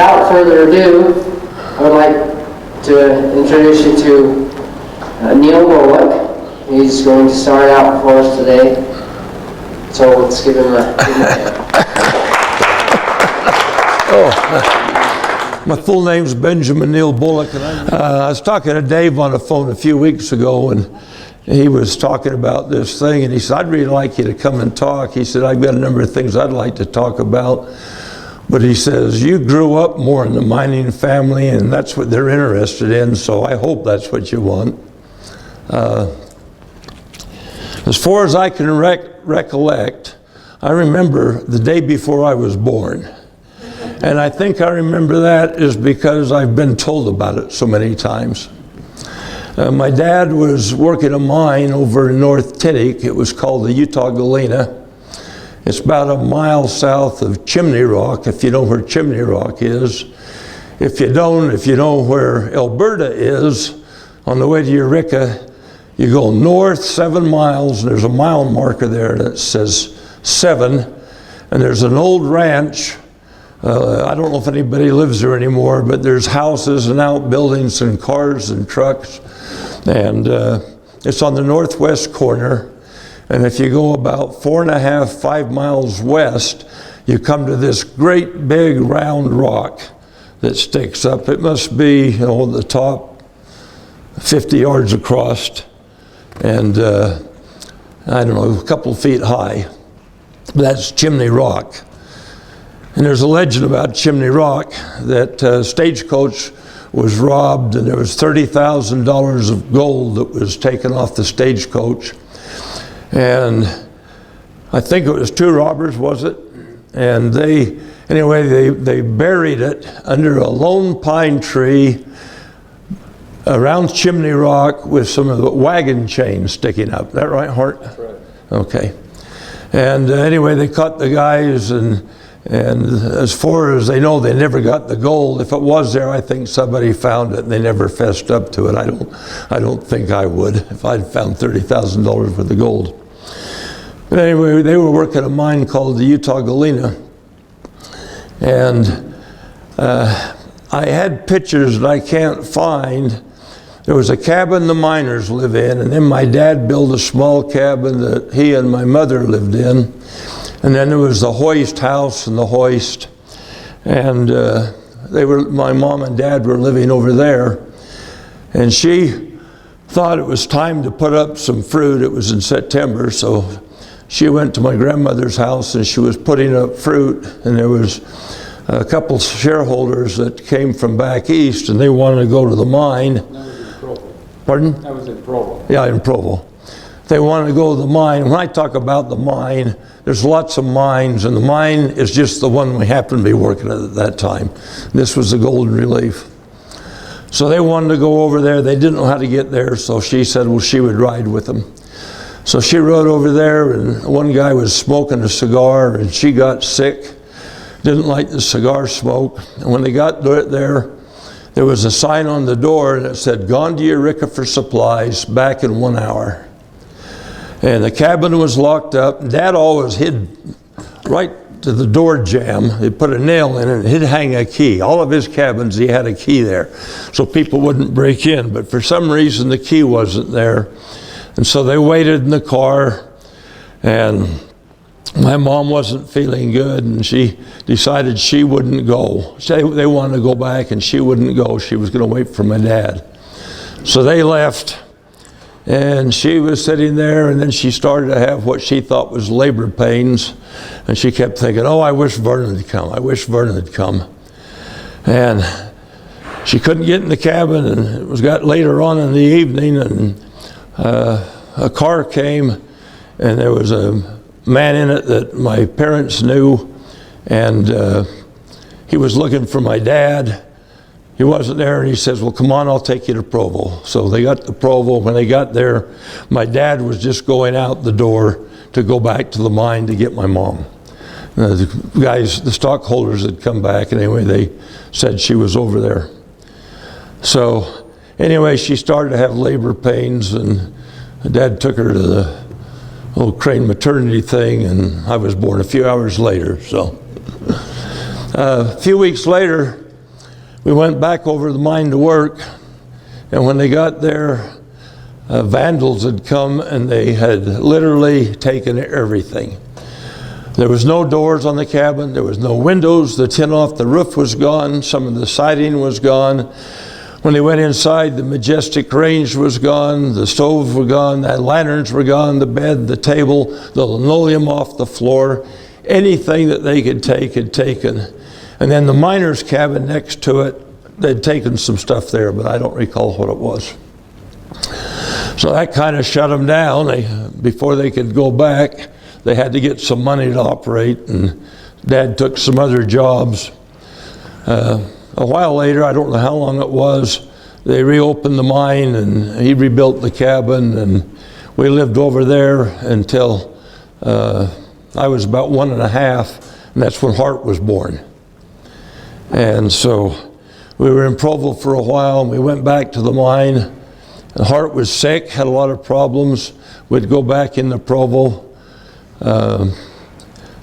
without further ado, I would like to introduce you to Neil Bullock. He's going to start out for us today. So let's give him a hand. My full name's Benjamin Neil Bullock, and I was talking to Dave on the phone a few weeks ago, and he was talking about this thing, and he said, I'd really like you to come and talk. He said, I've got a number of things I'd like to talk about. But he says, you grew up more in the mining family, and that's what they're interested in, so I hope that's what you want. As far as I can recollect, I remember the day before I was born. And I think I remember that is because I've been told about it so many times. My dad was working a mine over in North Tinnick. It was called the Utah Galena. It's about a mile south of Chimney Rock, if you know where Chimney Rock is. If you don't, if you know where Alberta is, on the way to Eureka, you go north 7 miles, and there's a mile marker there that says 7, and there's an old ranch. I don't know if anybody lives there anymore, but there's houses and outbuildings and cars and trucks, and it's on the northwest corner. And if you go about 4.5, 5 miles west, you come to this great big round rock that sticks up. It must be, you know, the top 50 yards across, and I don't know, a couple feet high. That's Chimney Rock. And there's a legend about Chimney Rock that stagecoach was robbed, and there was $30,000 of gold that was taken off the stagecoach. And I think it was 2 robbers, was it? And they buried it under a lone pine tree around Chimney Rock with some of the wagon chains sticking up. Is that right, Hart? That's right. Okay. And anyway, they caught the guys, and as far as they know, they never got the gold. If it was there, I think somebody found it and they never fessed up to it. I don't think I would if I'd found $30,000 worth of gold. But anyway, they were working a mine called the Utah Galena. And I had pictures that I can't find. There was a cabin the miners live in, and then my dad built a small cabin that he and my mother lived in. And then there was the hoist house and the hoist. And my mom and dad were living over there. And she thought it was time to put up some fruit. It was in September, so she went to my grandmother's house and she was putting up fruit. And there was a couple shareholders that came from back east, and they wanted to go to the mine. That was in Provo. Pardon? That was in Provo. Yeah, in Provo. They wanted to go to the mine. When I talk about the mine, there's lots of mines, and the mine is just the one we happened to be working at that time. This was the Golden Relief. So they wanted to go over there. They didn't know how to get there, so she said, well, she would ride with them. So she rode over there, and one guy was smoking a cigar, and she got sick, didn't like the cigar smoke. And when they got there, there was a sign on the door, and it said, gone to Eureka for supplies, back in 1 hour. And the cabin was locked up. Dad always hid right to the door jamb. He put a nail in it, and he'd hang a key. All of his cabins, he had a key there, so people wouldn't break in. But for some reason, the key wasn't there. And so they waited in the car, and my mom wasn't feeling good, and she decided she wouldn't go. They wanted to go back, and she wouldn't go. She was going to wait for my dad. So they left. And she was sitting there, and then she started to have what she thought was labor pains. And she kept thinking, oh, I wish Vernon had come. I wish Vernon had come. And she couldn't get in the cabin, and it got later on in the evening, and a car came, and there was a man in it that my parents knew, and he was looking for my dad. He wasn't there, and he says, well, come on, I'll take you to Provo. So they got to Provo. When they got there, my dad was just going out the door to go back to the mine to get my mom. The guys, the stockholders had come back, and anyway, they said she was over there. So anyway, she started to have labor pains, and Dad took her to the old Crane maternity thing, and I was born a few hours later. So a few weeks later, we went back over to the mine to work, and when they got there, vandals had come and they had literally taken everything. There was no doors on the cabin, there was no windows, the tin off the roof was gone, some of the siding was gone. When they went inside, the majestic range was gone, the stove was gone, the lanterns were gone, the bed, the table, the linoleum off the floor. Anything that they could take had taken. And then the miner's cabin next to it, they'd taken some stuff there, but I don't recall what it was. So that kind of shut them down. Before they could go back, they had to get some money to operate, and Dad took some other jobs. A while later, I don't know how long it was, they reopened the mine and he rebuilt the cabin, and we lived over there until I was about 1.5, and that's when Hart was born. And so we were in Provo for a while, and we went back to the mine. And Hart was sick, had a lot of problems. We'd go back into Provo.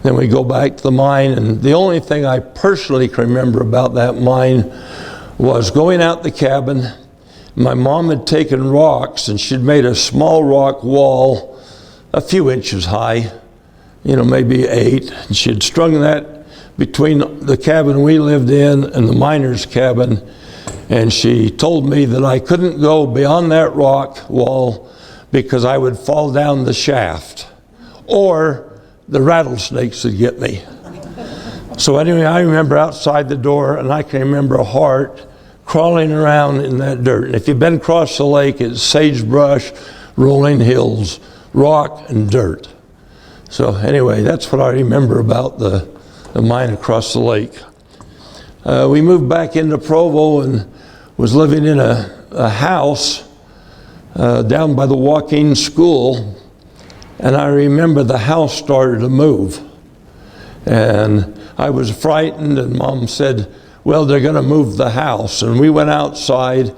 Then we go back to the mine, and the only thing I personally can remember about that mine was going out the cabin. My mom had taken rocks, and she'd made a small rock wall a few inches high, maybe 8, and she'd strung that between the cabin we lived in and the miner's cabin, and she told me that I couldn't go beyond that rock wall because I would fall down the shaft, or the rattlesnakes would get me. So anyway, I remember outside the door, and I can remember a Hart crawling around in that dirt. And if you've been across the lake, it's sagebrush, rolling hills, rock, and dirt. So anyway, that's what I remember about the mine across the lake. We moved back into Provo and was living in a house down by the walking school. And I remember the house started to move. And I was frightened, and Mom said, well, they're going to move the house. And we went outside,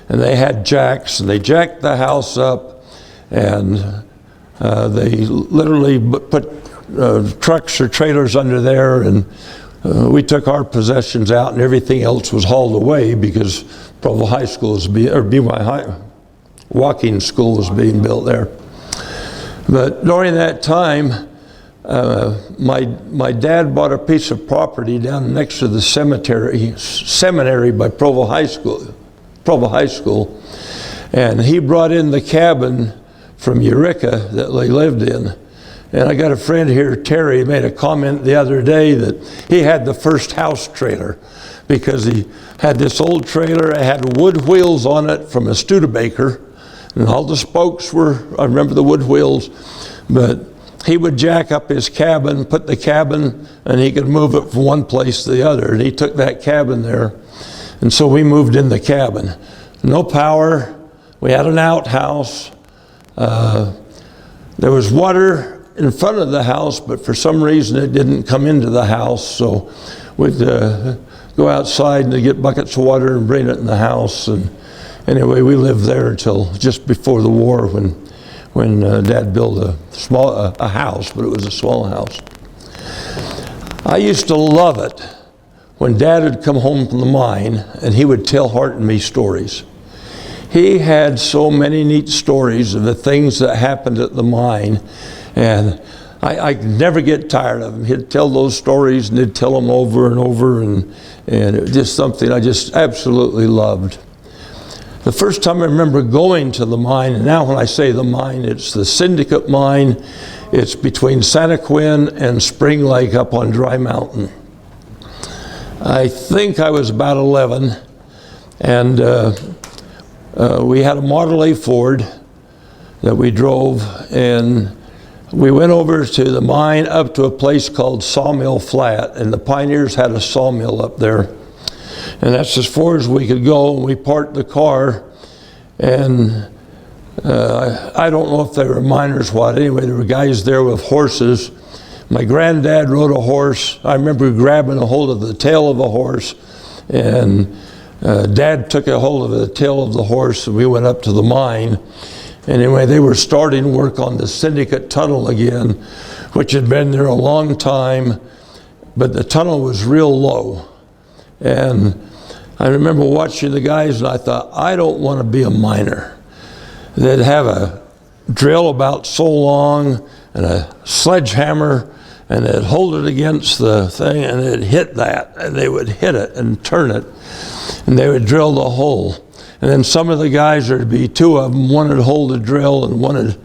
and they had jacks, and they jacked the house up, and they literally put trucks or trailers under there, and we took our possessions out, and everything else was hauled away because Provo High School is walking school was being built there. But during that time, my dad bought a piece of property down next to the seminary by Provo High School, and he brought in the cabin from Eureka that they lived in. And I got a friend here, Terry, made a comment the other day that he had the first house trailer because he had this old trailer. It had wood wheels on it from a Studebaker. And all the spokes were, I remember the wood wheels, but he would jack up his cabin, put the cabin, and he could move it from one place to the other. And he took that cabin there. And so we moved in the cabin. No power. We had an outhouse. There was water in front of the house, but for some reason it didn't come into the house. So we'd go outside and get buckets of water and bring it in the house. And anyway, we lived there until just before the war when Dad built a house, but it was a small house. I used to love it when Dad would come home from the mine and he would tell Hart and me stories. He had so many neat stories of the things that happened at the mine, and I could never get tired of him. He'd tell those stories and he'd tell them over and over, and it was just something I just absolutely loved. The first time I remember going to the mine, and now when I say the mine, it's the Syndicate Mine. It's between Santa Quin and Spring Lake up on Dry Mountain. I think I was about 11, and we had a Model A Ford that we drove, and we went over to the mine up to a place called Sawmill Flat, and the pioneers had a sawmill up there. And that's as far as we could go. And we parked the car, and I don't know if they were miners or what. Anyway, there were guys there with horses. My granddad rode a horse. I remember grabbing a hold of the tail of a horse, and Dad took a hold of the tail of the horse, and we went up to the mine. And anyway, they were starting work on the Syndicate Tunnel again, which had been there a long time, but the tunnel was real low. And I remember watching the guys, and I thought, I don't want to be a miner. They'd have a drill about so long and a sledgehammer, and they'd hold it against the thing, and they'd hit that, and they would hit it and turn it, and they would drill the hole. And then some of the guys, there'd be two of them, one would hold the drill and one would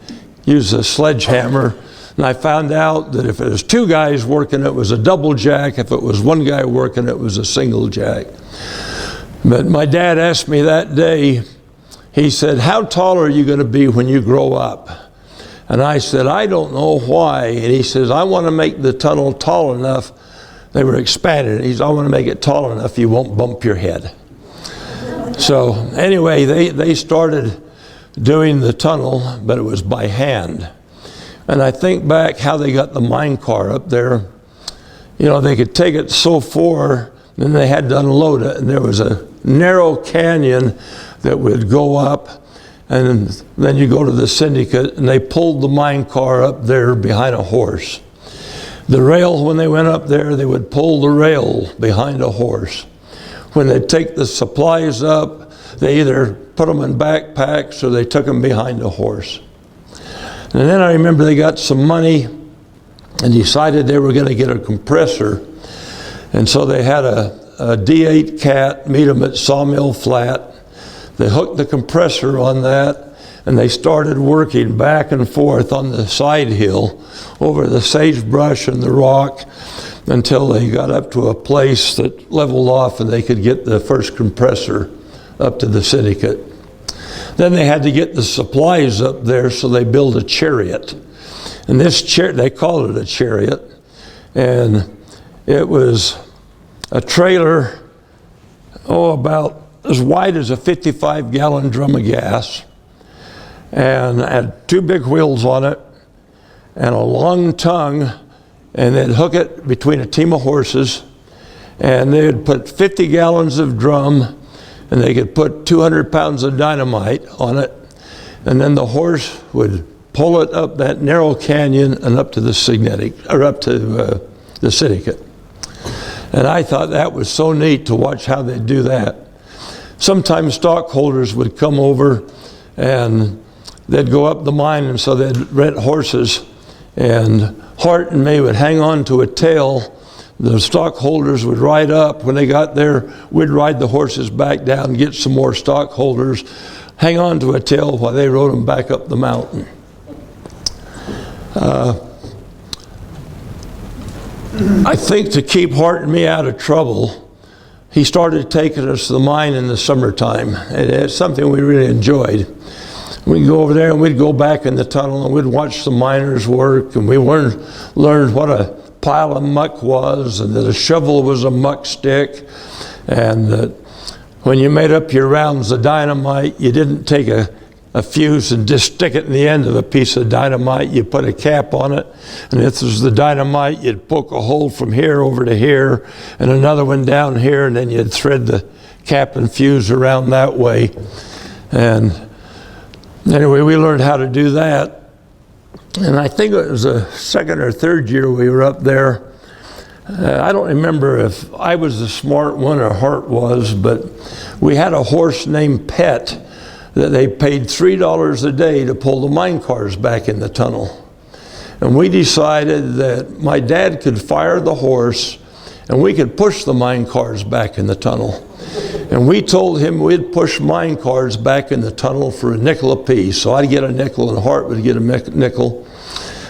use a sledgehammer. And I found out that if it was two guys working, it was a double jack. If it was one guy working, it was a single jack. But my dad asked me that day, he said, how tall are you going to be when you grow up? And I said, I don't know why. And he says, I want to make the tunnel tall enough. They were expanding it. He said, I want to make it tall enough you won't bump your head. So anyway, they started doing the tunnel, but it was by hand. And I think back how they got the mine car up there. You know, they could take it so far, then they had to unload it, and there was a narrow canyon that would go up, and then you go to the Syndicate, and they pulled the mine car up there behind a horse. The rail, when they went up there, they would pull the rail behind a horse. When they'd take the supplies up, they either put them in backpacks or they took them behind a horse. And then I remember they got some money and decided they were going to get a compressor. And so they had a D8 cat meet them at Sawmill Flat. They hooked the compressor on that, and they started working back and forth on the side hill over the sagebrush and the rock until they got up to a place that leveled off and they could get the first compressor up to the Syndicate. Then they had to get the supplies up there, so they built a chariot. And this chariot, they called it a chariot, and it was a trailer, about as wide as a 55-gallon drum of gas, and had two big wheels on it and a long tongue, and they'd hook it between a team of horses, and they'd put 50 gallons of drum, and they could put 200 pounds of dynamite on it, and then the horse would pull it up that narrow canyon and up to the the Syndicate. And I thought that was so neat to watch how they'd do that. Sometimes stockholders would come over and they'd go up the mine, and so they'd rent horses, and Hart and me would hang on to a tail. The stockholders would ride up. When they got there, we'd ride the horses back down and get some more stockholders, hang on to a tail while they rode them back up the mountain. I think to keep Hart and me out of trouble, he started taking us to the mine in the summertime. And it's something we really enjoyed. We'd go over there and we'd go back in the tunnel and we'd watch the miners work, and we learned what a pile of muck was, and that a shovel was a muck stick, and that when you made up your rounds of dynamite, you didn't take a fuse and just stick it in the end of a piece of dynamite. You put a cap on it, and if there's the dynamite, you'd poke a hole from here over to here, and another one down here, and then you'd thread the cap and fuse around that way. And anyway, we learned how to do that. And I think it was the second or third year we were up there. I don't remember if I was the smart one or Hart was, but we had a horse named Pet that they paid $3 a day to pull the mine cars back in the tunnel. And we decided that my dad could fire the horse and we could push the mine cars back in the tunnel. And we told him we'd push mine cars back in the tunnel for a nickel apiece. So I'd get a nickel and Hart would get a nickel.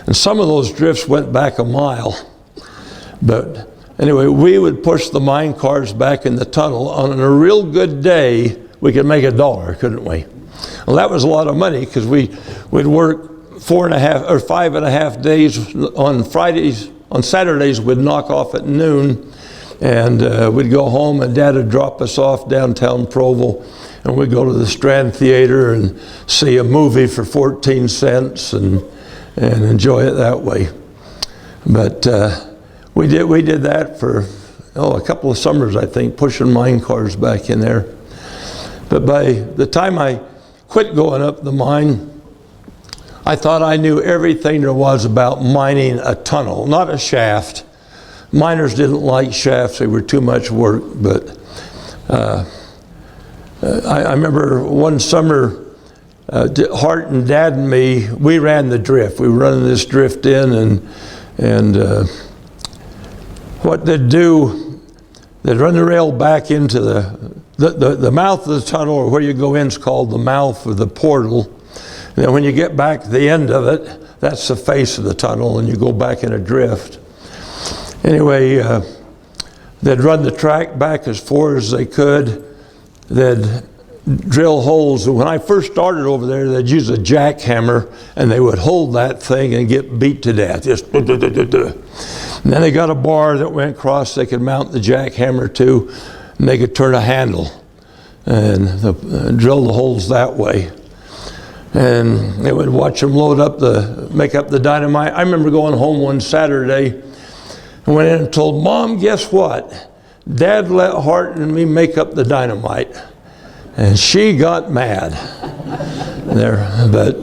And some of those drifts went back a mile. But anyway, we would push the mine cars back in the tunnel. On a real good day, we could make $1, couldn't we? Well, that was a lot of money, because we'd work 4.5 or 5.5 days on Fridays. On Saturdays, we'd knock off at noon, and we'd go home, and Dad would drop us off downtown Provo, and we'd go to the Strand Theater and see a movie for 14 cents and enjoy it that way. But we did that for a couple of summers, I think, pushing mine cars back in there. But by the time I quit going up the mine, I thought I knew everything there was about mining a tunnel, not a shaft. Miners didn't like shafts, they were too much work, but I remember one summer, Hart and Dad and me, we ran the drift. We were running this drift in, and what they'd do, they'd run the rail back into the mouth of the tunnel, or where you go in is called the mouth of the portal. And then when you get back to the end of it, that's the face of the tunnel, and you go back in a drift. Anyway, they'd run the track back as far as they could. They'd drill holes. When I first started over there, they'd use a jackhammer, and they would hold that thing and get beat to death. Just and then they got a bar that went across they could mount the jackhammer to, and they could turn a handle and drill the holes that way. And they would watch them make up the dynamite. I remember going home one Saturday and went in and told Mom, guess what? Dad let Hart and me make up the dynamite. And she got mad there, but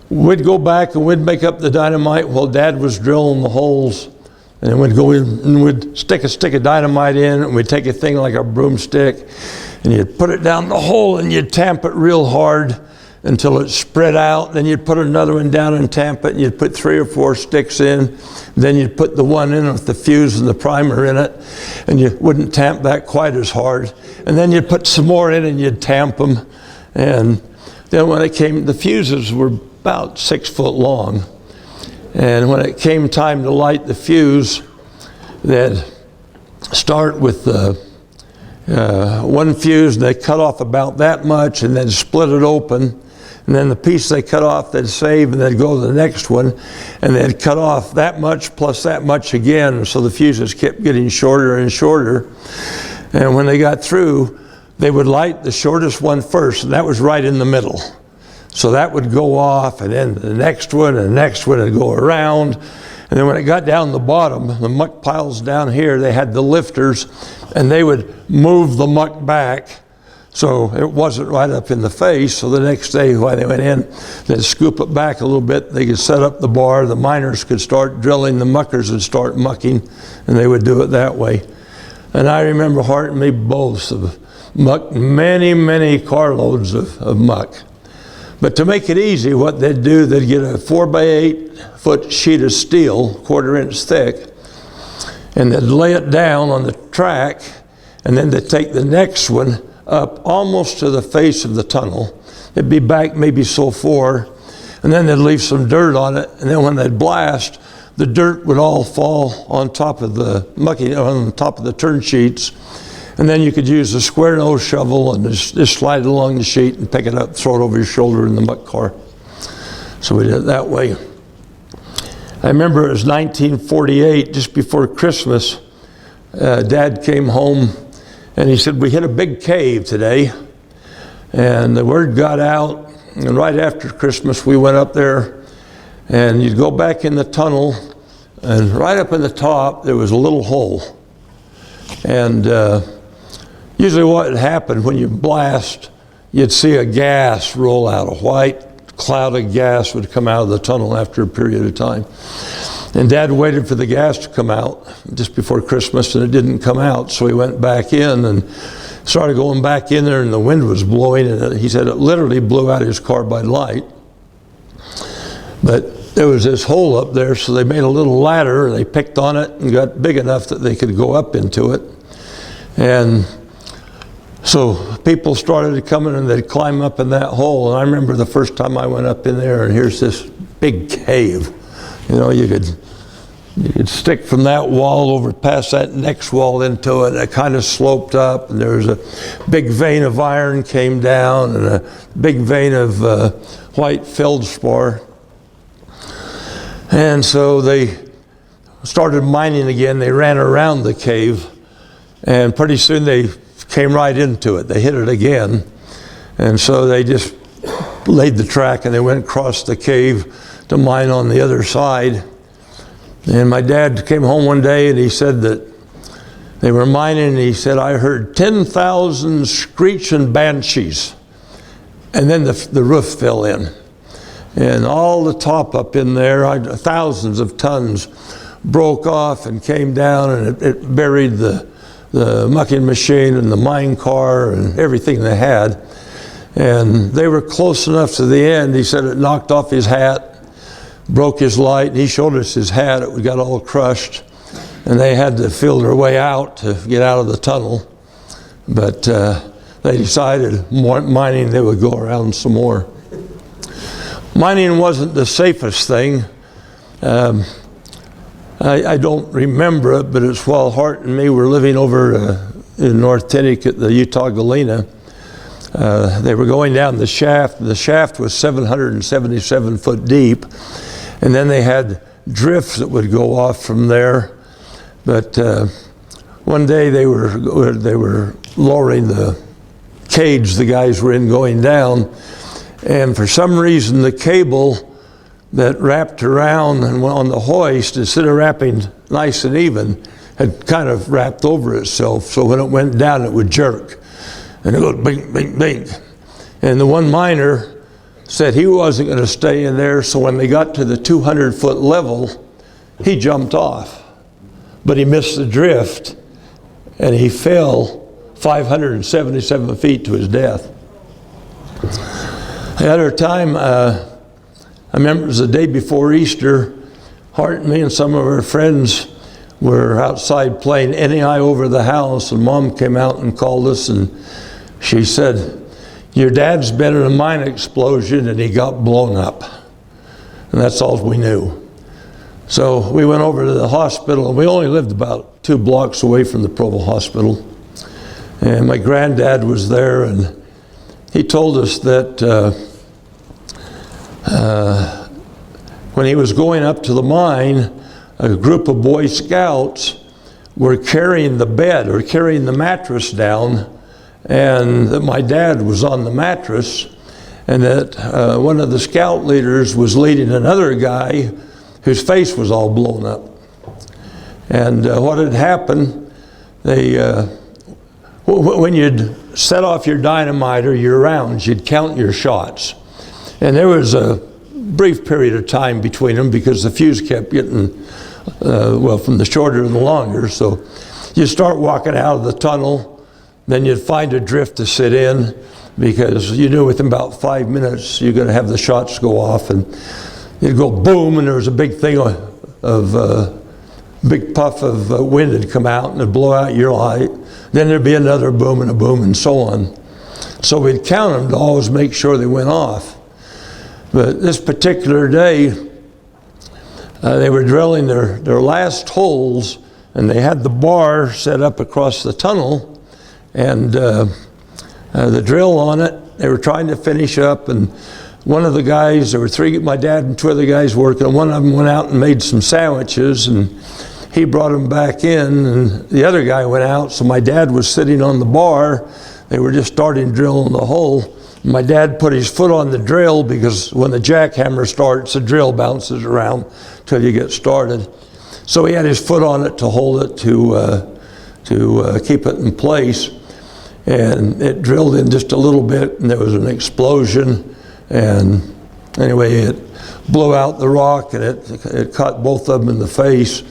we'd go back and we'd make up the dynamite while Dad was drilling the holes. And then we'd go in and we'd stick a stick of dynamite in, and we'd take a thing like a broomstick, and you'd put it down the hole and you'd tamp it real hard until it spread out. Then you'd put another one down and tamp it, and you'd put 3 or 4 sticks in. Then you'd put the one in with the fuse and the primer in it, and you wouldn't tamp that quite as hard. And then you'd put some more in and you'd tamp them. And then when it came, the fuses were about 6 foot long. And when it came time to light the fuse, they'd start with the one fuse, and they cut off about that much, and then split it open. And then the piece they cut off, they'd save, and they'd go to the next one, and they'd cut off that much plus that much again. So the fuses kept getting shorter and shorter. And when they got through, they would light the shortest one first, and that was right in the middle. So that would go off, and then the next one, and the next one would go around. And then when it got down the bottom, the muck piles down here, they had the lifters, and they would move the muck back so it wasn't right up in the face. So the next day when they went in, they'd scoop it back a little bit. They could set up the bar. The miners could start drilling. The muckers would start mucking, and they would do it that way. And I remember Hart and me both have mucked many, many carloads of muck. But to make it easy, what they'd do, they'd get a 4 by 8 foot sheet of steel, 1/4 inch thick, and they'd lay it down on the track, and then they'd take the next one up almost to the face of the tunnel. It'd be back maybe so far, and then they'd leave some dirt on it, and then when they'd blast, the dirt would all fall on top of the mucking, on top of the turn sheets. And then you could use a square nose shovel and just slide it along the sheet and pick it up, throw it over your shoulder in the muck car. So we did it that way. I remember it was 1948, just before Christmas. Dad came home and he said, we hit a big cave today. And the word got out, and right after Christmas we went up there, and you'd go back in the tunnel, and right up in the top there was a little hole. And usually what had happened when you blast, you'd see a gas roll out. A white cloud of gas would come out of the tunnel after a period of time. And Dad waited for the gas to come out just before Christmas, and it didn't come out. So he went back in and started going back in there, and the wind was blowing, and he said it literally blew out his carbide light. But there was this hole up there, so they made a little ladder, and they picked on it and got big enough that they could go up into it. And so people started coming, and they'd climb up in that hole. And I remember the first time I went up in there, and here's this big cave. You know, you could stick from that wall over past that next wall into it. It kind of sloped up, and there was a big vein of iron came down, and a big vein of white feldspar. And so they started mining again. They ran around the cave, and pretty soon they came right into it. They hit it again. And so they just laid the track, and they went across the cave to mine on the other side. And my dad came home one day, and he said that they were mining, and he said, I heard 10,000 screeching banshees. And then the roof fell in. And all the top up in there, thousands of tons broke off and came down, and it buried the the mucking machine and the mine car and everything they had. And they were close enough to the end. He said it knocked off his hat, broke his light, and he showed us his hat. It got all crushed, and they had to feel their way out to get out of the tunnel. But they decided mining, they would go around some more. Mining wasn't the safest thing. I don't remember it, but it's while Hart and me were living over in North Tinnick at the Utah Galena. They were going down the shaft. The shaft was 777 foot deep, and then they had drifts that would go off from there. But one day they were lowering the cage the guys were in going down, and for some reason the cable that wrapped around and went on the hoist, instead of wrapping nice and even, had kind of wrapped over itself. So when it went down, it would jerk. And it goes bing, bing, bing. And the one miner said he wasn't going to stay in there, so when they got to the 200-foot level, he jumped off. But he missed the drift, and he fell 577 feet to his death. At our time, I remember it was the day before Easter. Hart and me and some of our friends were outside playing NEI over the house, and Mom came out and called us, and she said, "Your dad's been in a mine explosion and he got blown up." And that's all we knew. So we went over to the hospital, and we only lived about 2 blocks away from the Provo hospital. And my granddad was there, and he told us that when he was going up to the mine, a group of Boy Scouts were carrying the bed or carrying the mattress down, and that my dad was on the mattress, and that one of the scout leaders was leading another guy whose face was all blown up. And what had happened, when you'd set off your dynamite or your rounds, you'd count your shots. And there was a brief period of time between them because the fuse kept getting, from the shorter to the longer. So you start walking out of the tunnel, then you'd find a drift to sit in, because you knew within about 5 minutes you're going to have the shots go off, and you'd go boom, and there was a big thing big puff of wind had come out and it'd blow out your light. Then there'd be another boom and a boom and so on. So we'd count them to always make sure they went off. But this particular day, they were drilling their last holes, and they had the bar set up across the tunnel, and the drill on it. They were trying to finish up, and one of the guys, there were 3, my dad and 2 other guys working, and one of them went out and made some sandwiches, and he brought them back in, and the other guy went out, so my dad was sitting on the bar. They were just starting drilling the hole. My dad put his foot on the drill, because when the jackhammer starts, the drill bounces around till you get started. So he had his foot on it to hold it, to keep it in place. And it drilled in just a little bit, and there was an explosion. And anyway, it blew out the rock, and it caught both of them in the face.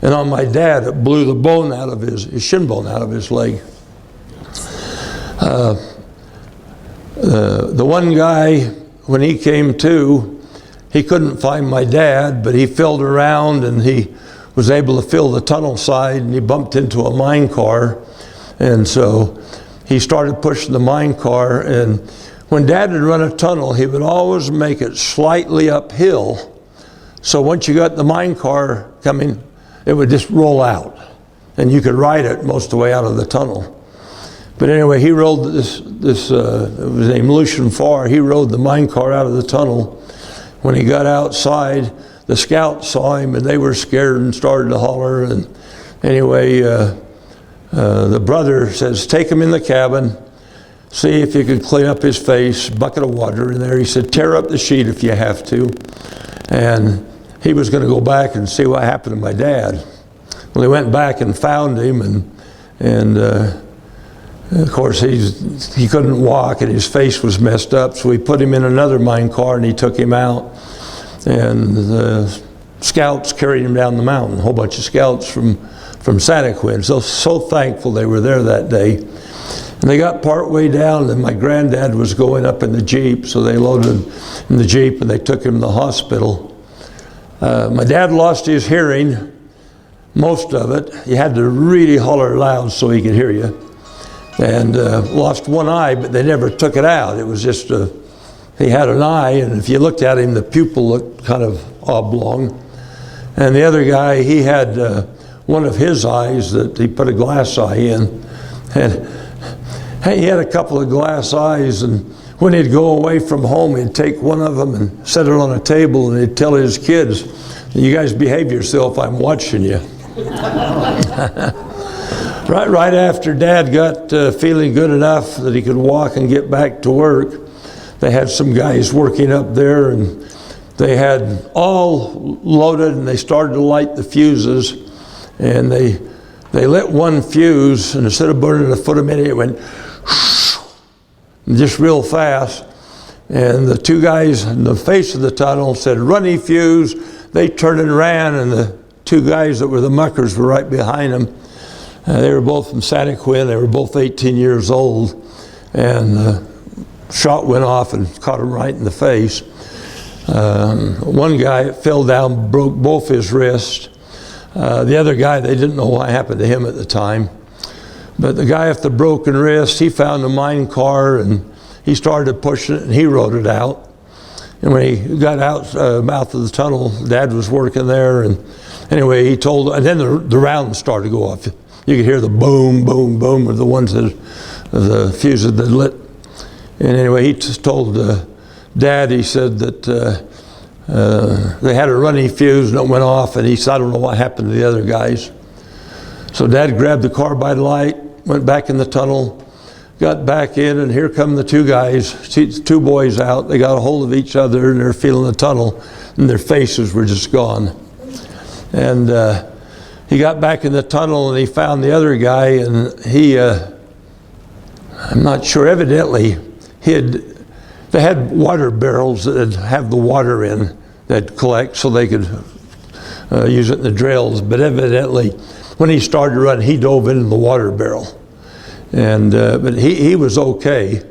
And on my dad, it blew the bone out of his shin bone out of his leg. The one guy, when he came to, he couldn't find my dad, but he filled around, and he was able to fill the tunnel side, and he bumped into a mine car. And so he started pushing the mine car, and when Dad would run a tunnel, he would always make it slightly uphill. So once you got the mine car coming, it would just roll out, and you could ride it most of the way out of the tunnel. But anyway, he rode it was named Lucian Farr. He rode the mine car out of the tunnel. When he got outside, the scouts saw him, and they were scared and started to holler. And anyway, the brother says, "Take him in the cabin, see if you can clean up his face, bucket of water in there." He said, "Tear up the sheet if you have to." And he was going to go back and see what happened to my dad. Well, he went back and found him, and of course, he couldn't walk, and his face was messed up, so we put him in another mine car, and he took him out. And scouts carried him down the mountain, a whole bunch of scouts from Santaquin. So thankful they were there that day. And they got part way down, and my granddad was going up in the Jeep, so they loaded him in the Jeep and they took him to the hospital. My dad lost his hearing, most of it. He had to really holler loud so he could hear you. And lost one eye, but they never took it out. It was just he had an eye, and if you looked at him, the pupil looked kind of oblong. And the other guy, he had one of his eyes that he put a glass eye in. And he had a couple of glass eyes, and when he'd go away from home, he'd take one of them and set it on a table, and he'd tell his kids, "You guys behave yourself, I'm watching you." Right after Dad got feeling good enough that he could walk and get back to work, they had some guys working up there, and they had all loaded, and they started to light the fuses, and they lit one fuse, and instead of burning a foot a minute, it went just real fast. And the two guys in the face of the tunnel said, "Runny fuse." They turned and ran, and the two guys that were the muckers were right behind them. They were both from Santaquin. They were both 18 years old, and the shot went off and caught him right in the face. One guy fell down, broke both his wrists. The other guy, they didn't know what happened to him at the time. But the guy with the broken wrist, he found a mine car, and he started pushing it, and he rode it out. And when he got out mouth of the tunnel, Dad was working there, and anyway, he told, and then the rounds started to go off. You could hear the boom, boom, boom of the ones that, the fuses that lit. And anyway, he just told Dad, he said that they had a runny fuse and it went off, and he said, "I don't know what happened to the other guys." So Dad grabbed the carbide light, went back in the tunnel, got back in, and here come the two guys, two boys out. They got a hold of each other, and they're feeling the tunnel, and their faces were just gone. And he got back in the tunnel, and he found the other guy, and he, I'm not sure, evidently, they had water barrels that have the water in that collect so they could use it in the drills, but evidently, when he started running, he dove into the water barrel. And but he was okay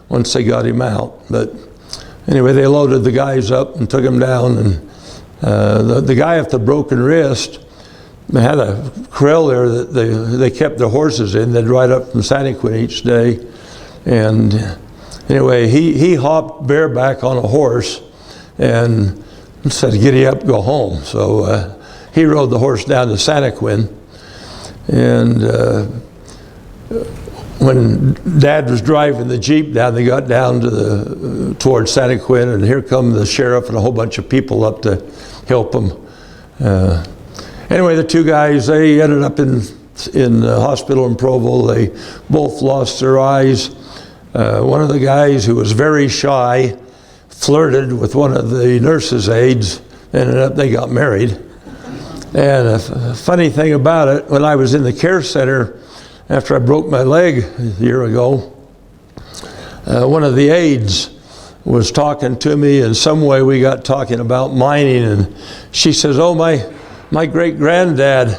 once they got him out. But anyway, they loaded the guys up and took him down, and the guy with the broken wrist, they had a corral there that they kept their horses in. They'd ride up from Santaquin each day. And anyway, he hopped bareback on a horse and said, "Giddy up, go home." So he rode the horse down to Santaquin. And when Dad was driving the Jeep down, they got down to towards Santaquin, and here come the sheriff and a whole bunch of people up to help them. Anyway, the two guys, they ended up in the hospital in Provo. They both lost their eyes. One of the guys, who was very shy, flirted with one of the nurse's aides. Ended up, they got married. And a funny thing about it, when I was in the care center after I broke my leg a year ago, one of the aides was talking to me. In some way we got talking about mining, and she says, "Oh, my great-granddad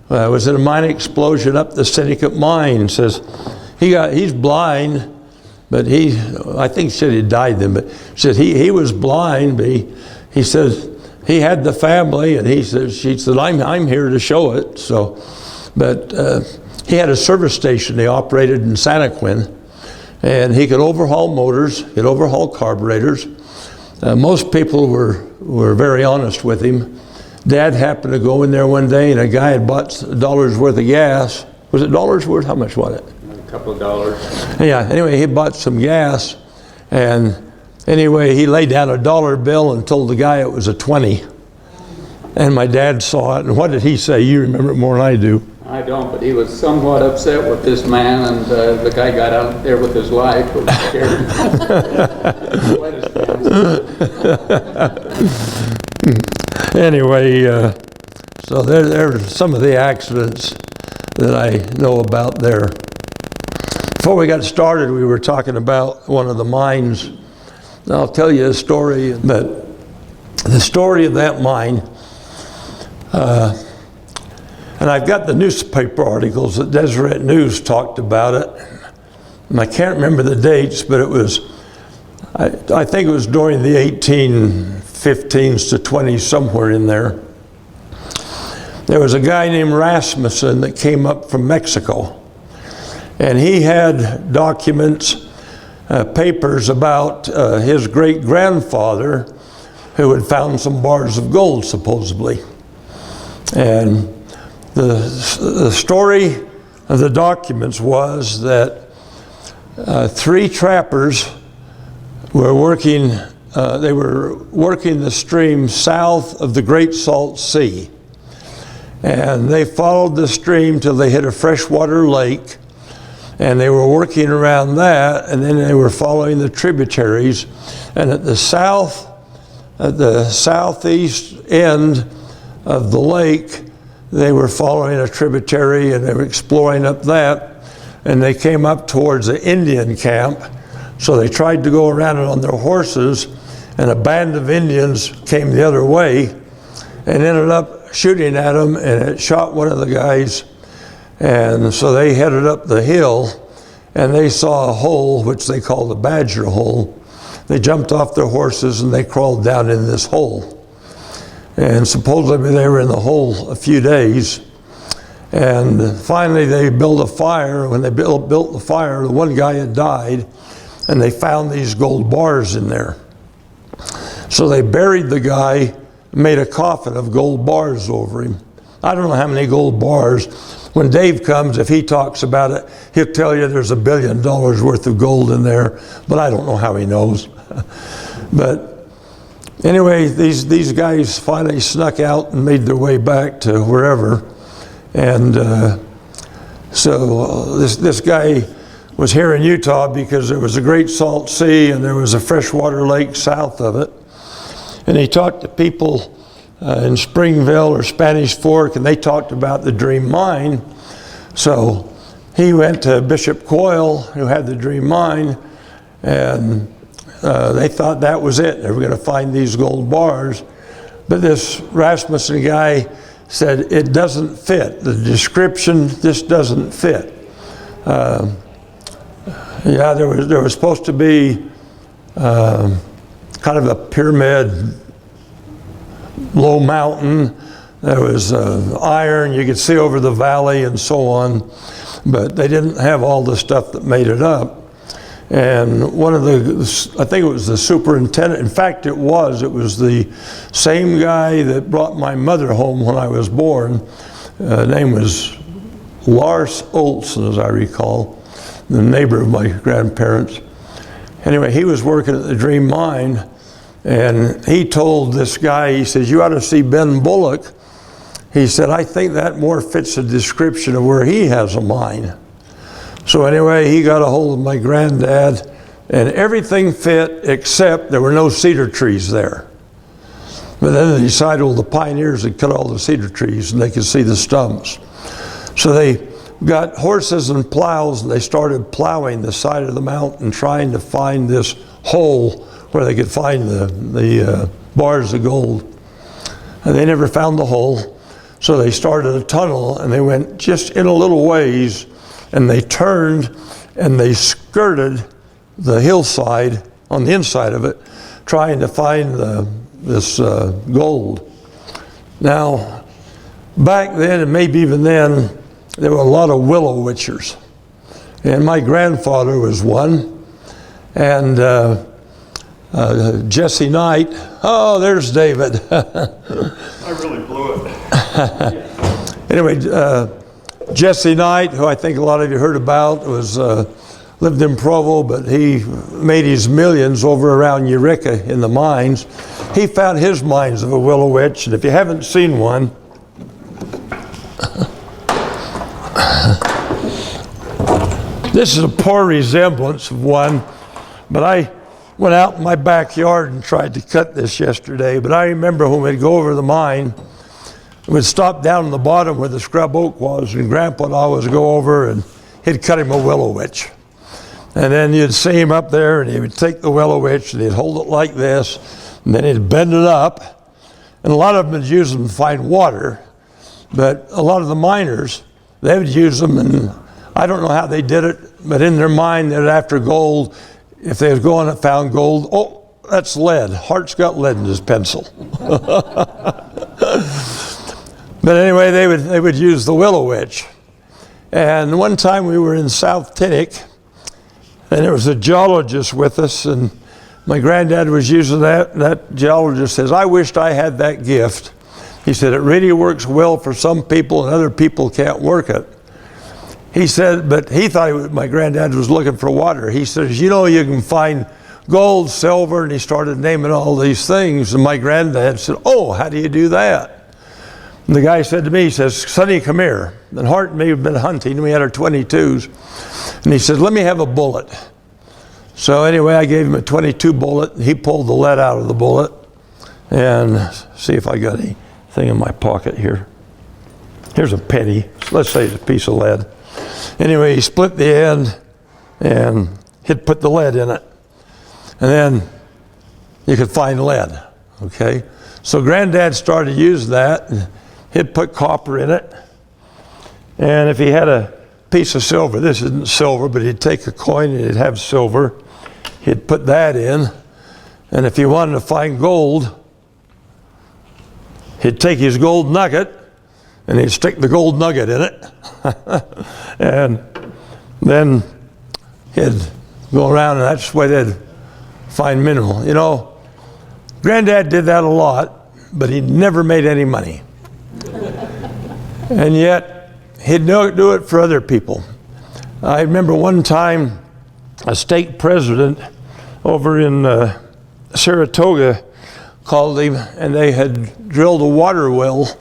was in a mine explosion up the Syndicate Mine." Says he's blind, but I think she said he died then, but she said he was blind, but he says he had the family, and she said, I'm here to show it. So, but he had a service station they operated in Santaquin, and he could overhaul motors, he'd overhaul carburetors. Most people were very honest with him. Dad happened to go in there one day, and a guy had bought $1 worth of gas. Was it $1 worth? How much was it? A couple of dollars. Yeah, anyway, he bought some gas, and anyway, he laid down a $1 bill and told the guy it was a 20. And my dad saw it, and what did he say? You remember it more than I do. I don't, but he was somewhat upset with this man, and the guy got out there with his life, but was scared. Anyway, so there are some of the accidents that I know about there. Before we got started, we were talking about one of the mines. I'll tell you a story, but the story of that mine And I've got the newspaper articles. The Deseret News talked about it. And I can't remember the dates, but it was, I think it was during the 1815s to 20s, somewhere in there. There was a guy named Rasmussen that came up from Mexico. And he had documents, papers about his great-grandfather who had found some bars of gold, supposedly. And the story of the documents was that 3 trappers were working, they were working the stream south of the Great Salt Sea. And they followed the stream till they hit a freshwater lake, and they were working around that, and then they were following the tributaries. And at the southeast end of the lake, they were following a tributary, and they were exploring up that, and they came up towards the Indian camp. So they tried to go around it on their horses, and a band of Indians came the other way and ended up shooting at them, and it shot one of the guys. And so they headed up the hill, and they saw a hole, which they called the Badger Hole. They jumped off their horses and they crawled down in this hole. And supposedly they were in the hole a few days. And finally they built a fire. When they built the fire, the one guy had died, and they found these gold bars in there. So they buried the guy, made a coffin of gold bars over him. I don't know how many gold bars. When Dave comes, if he talks about it, he'll tell you there's $1 billion worth of gold in there, but I don't know how he knows. But anyway, these guys finally snuck out and made their way back to wherever. And so this guy was here in Utah because there was a Great Salt Sea and there was a freshwater lake south of it. And he talked to people in Springville or Spanish Fork, and they talked about the Dream Mine. So he went to Bishop Coyle, who had the Dream Mine, and they thought that was it. They were going to find these gold bars. But this Rasmussen guy said, it doesn't fit. The description, this doesn't fit. Yeah, there was supposed to be kind of a pyramid, low mountain. There was iron, you could see over the valley and so on, but they didn't have all the stuff that made it up. And one of the, I think it was the superintendent, in fact it was the same guy that brought my mother home when I was born. Name was Lars Olson, as I recall, the neighbor of my grandparents. Anyway, he was working at the Dream Mine, and he told this guy, he says, you ought to see Ben Bullock. He said, I think that more fits the description of where he has a mine. So anyway, he got a hold of my granddad, and everything fit except there were no cedar trees there. But then they decided, well, the pioneers had cut all the cedar trees and they could see the stumps. So they got horses and plows, and they started plowing the side of the mountain, trying to find this hole where they could find the bars of gold. And they never found the hole. So they started a tunnel, and they went just in a little ways, and they turned and they skirted the hillside on the inside of it, trying to find this gold. Now, back then, and maybe even then, there were a lot of willow witchers. And my grandfather was one. And Jesse Knight, oh, there's David. I really blew it. Anyway, Jesse Knight, who I think a lot of you heard about, lived in Provo, but he made his millions over around Eureka in the mines. He found his mines of a willow witch, and if you haven't seen one, this is a poor resemblance of one, but I went out in my backyard and tried to cut this yesterday. But I remember when we'd go over the mine, we'd stop down in the bottom where the scrub oak was, and Grandpa would always go over and he'd cut him a willow witch. And then you'd see him up there, and he would take the willow witch and he'd hold it like this, and then he'd bend it up. And a lot of them would use them to find water. But a lot of the miners, they would use them, and I don't know how they did it, but in their mind, that after gold, if they was going and found gold, oh, that's lead. Hart's got lead in his pencil. But anyway, they would use the willow witch. And one time we were in South Tinnick, and there was a geologist with us, and my granddad was using that. That geologist says, I wished I had that gift. He said, it really works well for some people, and other people can't work it. He said, but he thought my granddad was looking for water. He says, you know, you can find gold, silver, and he started naming all these things. And my granddad said, oh, how do you do that? And the guy said to me, he says, Sonny, come here. And Hart and me have been hunting. We had our 22s. And he said, let me have a bullet. So anyway, I gave him a 22 bullet. And he pulled the lead out of the bullet. And see if I got anything in my pocket here. Here's a penny. Let's say it's a piece of lead. Anyway, he split the end and he'd put the lead in it. And then you could find lead, okay? So Granddad started using that, and he'd put copper in it. And if he had a piece of silver, this isn't silver, but he'd take a coin and he'd have silver. He'd put that in. And if he wanted to find gold, he'd take his gold nugget and he'd stick the gold nugget in it. And then he'd go around, and that's the way they'd find mineral. You know, Granddad did that a lot, but he never made any money. And yet, he'd do it for other people. I remember one time a stake president over in Saratoga called him, and they had drilled a water well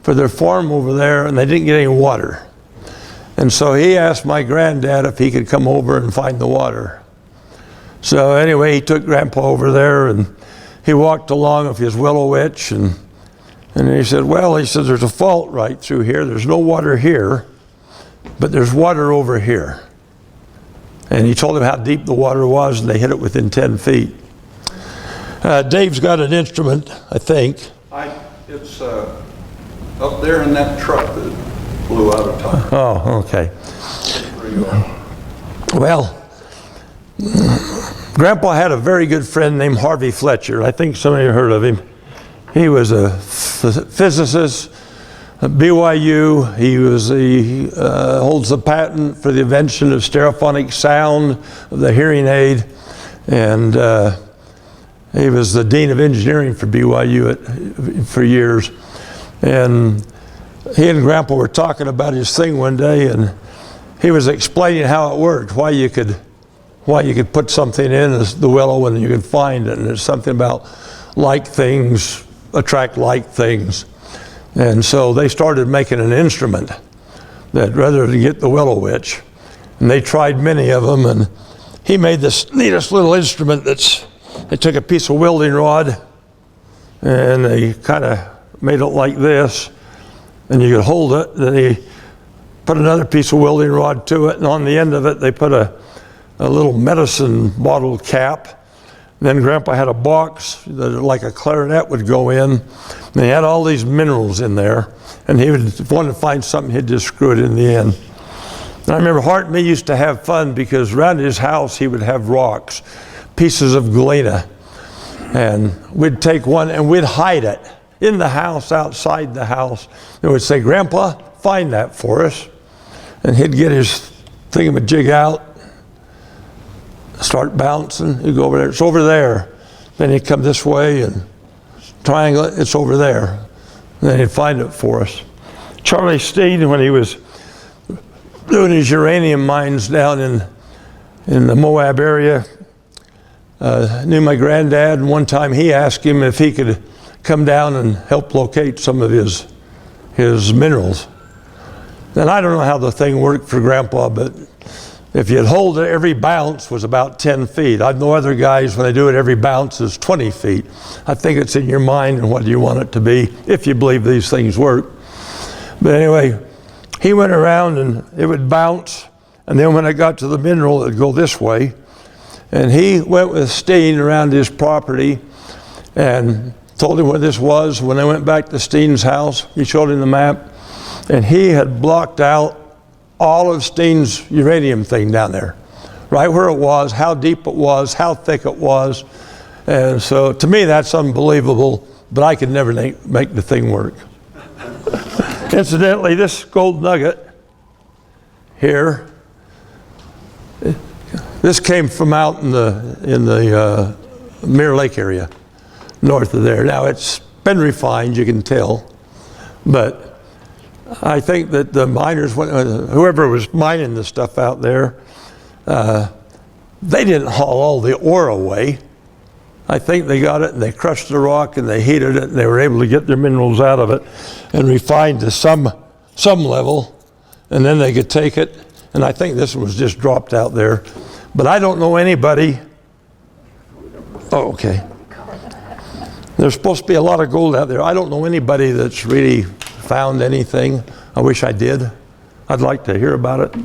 for their farm over there, and they didn't get any water. And so he asked my granddad if he could come over and find the water. So anyway, he took Grandpa over there, and he walked along with his willow witch, and he said, well, he said, there's a fault right through here. There's no water here, but there's water over here. And he told him how deep the water was, and they hit it within 10 feet. Dave's got an instrument, I think. It's up there in that truck that blew out of time. Oh, okay. Well, Grandpa had a very good friend named Harvey Fletcher. I think some of you heard of him. He was a physicist at BYU. He holds the patent for the invention of stereophonic sound of the hearing aid. And he was the dean of engineering for BYU for years. And he and Grandpa were talking about his thing one day, and he was explaining how it worked, why you could put something in the willow and you could find it. And there's something about like things attract like things. And so they started making an instrument that rather than get the willow witch. And they tried many of them, and he made this neatest little instrument they took a piece of welding rod and they kind of made it like this, and you could hold it. Then he put another piece of welding rod to it, and on the end of it they put a little medicine bottle cap. And then Grandpa had a box that like a clarinet would go in, and he had all these minerals in there, and he would want to find something, he'd just screw it in the end. And I remember Hart and me used to have fun because around his house he would have rocks, pieces of Galena, and we'd take one and we'd hide it in the house, outside the house. And we'd say, Grandpa, find that for us. And he'd get his thingamajig out, start bouncing. He'd go over there, it's over there. Then he'd come this way and triangle it, it's over there. And then he'd find it for us. Charlie Steen, when he was doing his uranium mines down in the Moab area, knew my granddad, and one time he asked him if he could come down and help locate some of his minerals. And I don't know how the thing worked for Grandpa, but if you'd hold it, every bounce was about 10 feet. I know other guys, when they do it, every bounce is 20 feet. I think it's in your mind and what you want it to be, if you believe these things work. But anyway, he went around and it would bounce, and then when it got to the mineral, it would go this way. And he went with Steen around his property and told him where this was. When they went back to Steen's house, he showed him the map. and he had blocked out all of Steen's uranium thing down there, right where it was, how deep it was, how thick it was. And so to me, that's unbelievable, but I could never make the thing work. Incidentally, this gold nugget here, this came from out in the Mirror Lake area, north of there. Now it's been refined, you can tell, but I think that the miners, whoever was mining the stuff out there, they didn't haul all the ore away. I think they got it and they crushed the rock and they heated it and they were able to get their minerals out of it and refined to some level, and then they could take it. And I think this was just dropped out there. But I don't know anybody. Oh, okay. There's supposed to be a lot of gold out there. I don't know anybody that's really found anything. I wish I did. I'd like to hear about it.